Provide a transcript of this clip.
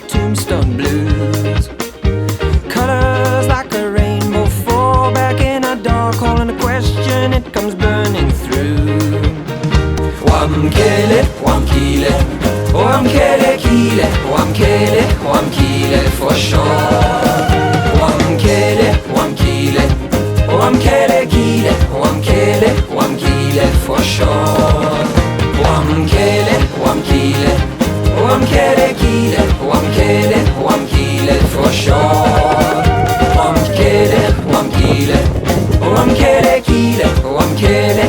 tombstone blues. Colors like a rainbow fall back in a dark hole, and a question, it comes burning through. Wamkele, wamkile, wamkele kile, wamkele, wamkile for sure. Wamkele, wamkile, wamkele kile, wamkele, wamkile for sure. Wamkele, wamkile, wamkele kile, wamkele, wamkile for sure. Wamkele, wamkile, wamkele kile, wamkele,